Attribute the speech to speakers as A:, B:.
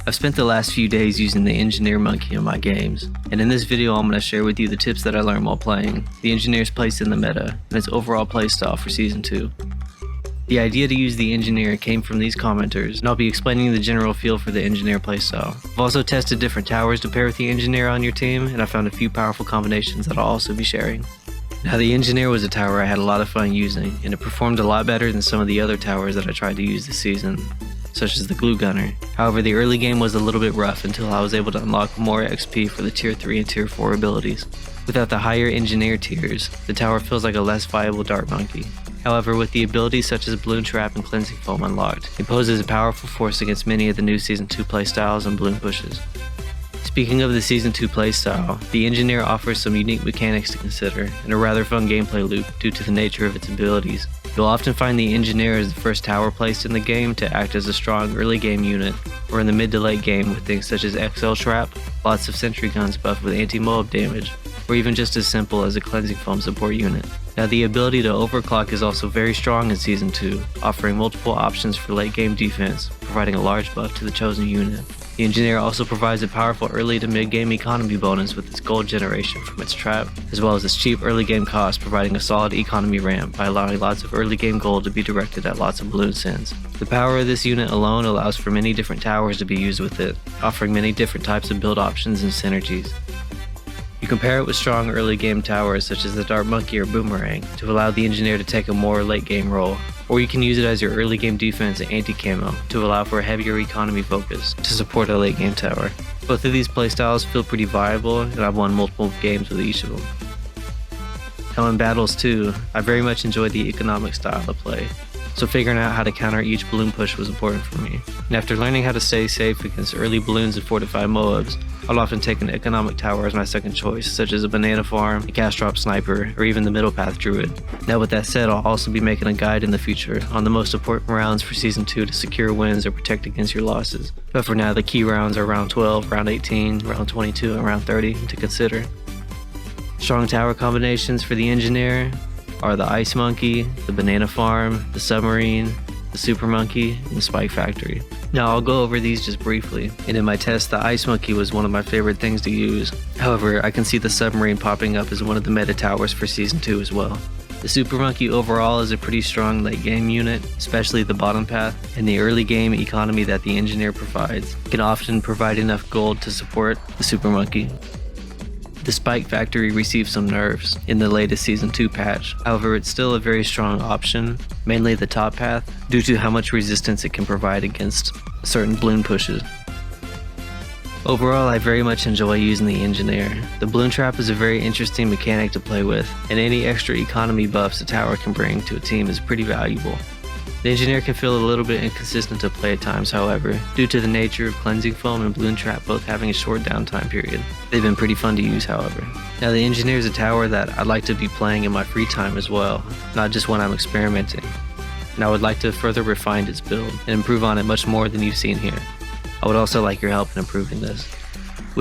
A: I've spent the last few days using the Engineer Monkey in my games, and in this video I'm going to share with you the tips that I learned while playing, the Engineer's place in the meta, and its overall playstyle for Season 2. The idea to use the Engineer came from these commenters, and I'll be explaining the general feel for the Engineer playstyle. I've also tested different towers to pair with the Engineer on your team, and I found a few powerful combinations that I'll also be sharing. Now, the Engineer was a tower I had a lot of fun using, and it performed a lot better than some of the other towers that I tried to use this season, such as the Glue Gunner. However, the early game was a little bit rough until I was able to unlock more XP for the Tier 3 and Tier 4 abilities. Without the higher Engineer tiers, the tower feels like a less viable Dart Monkey. However, with the abilities such as Bloon Trap and Cleansing Foam unlocked, it poses a powerful force against many of the new Season 2 playstyles and Bloon pushes. Speaking of the Season 2 playstyle, the Engineer offers some unique mechanics to consider and a rather fun gameplay loop due to the nature of its abilities. You'll often find the Engineer as the first tower placed in the game to act as a strong early game unit, or in the mid to late game with things such as XL Trap, lots of sentry guns buffed with anti-mob damage, or even just as simple as a Cleansing Foam support unit. Now, the ability to overclock is also very strong in Season 2, offering multiple options for late game defense, providing a large buff to the chosen unit. The Engineer also provides a powerful early to mid game economy bonus with its gold generation from its trap, as well as its cheap early game cost, providing a solid economy ramp by allowing lots of early game gold to be directed at lots of balloon sins. The power of this unit alone allows for many different towers to be used with it, offering many different types of build options and synergies. You can pair it with strong early game towers such as the Dart Monkey or Boomerang to allow the Engineer to take a more late game role, or you can use it as your early game defense and anti-camo to allow for a heavier economy focus to support a late game tower. Both of these playstyles feel pretty viable, and I've won multiple games with each of them. Now in battles too, I very much enjoyed the economic style of play, so figuring out how to counter each balloon push was important for me. And after learning how to stay safe against early balloons and fortified MOABs, I'll often take an economic tower as my second choice, such as a banana farm, a cast drop sniper, or even the middle path druid. Now with that said, I'll also be making a guide in the future on the most important rounds for Season 2 to secure wins or protect against your losses. But for now, the key rounds are round 12, round 18, round 22, and round 30 to consider. Strong tower combinations for the Engineer are the Ice Monkey, the Banana Farm, the Submarine, the Super Monkey, and the Spike Factory. Now I'll go over these just briefly, and in my test the Ice Monkey was one of my favorite things to use. However, I can see the Submarine popping up as one of the meta towers for Season 2 as well. The Super Monkey overall is a pretty strong late game unit, especially the bottom path, and the early game economy that the Engineer provides can often provide enough gold to support the Super Monkey. The Spike Factory received some nerfs in the latest Season 2 patch, however it's still a very strong option, mainly the top path, due to how much resistance it can provide against certain balloon pushes. Overall, I very much enjoy using the Engineer. The Bloon Trap is a very interesting mechanic to play with, and any extra economy buffs a tower can bring to a team is pretty valuable. The Engineer can feel a little bit inconsistent to play at times, however, due to the nature of Cleansing Foam and Bloon Trap both having a short downtime period. They've been pretty fun to use, however. Now the Engineer is a tower that I'd like to be playing in my free time as well, not just when I'm experimenting. And I would like to further refine its build and improve on it much more than you've seen here. I would also like your help in improving this.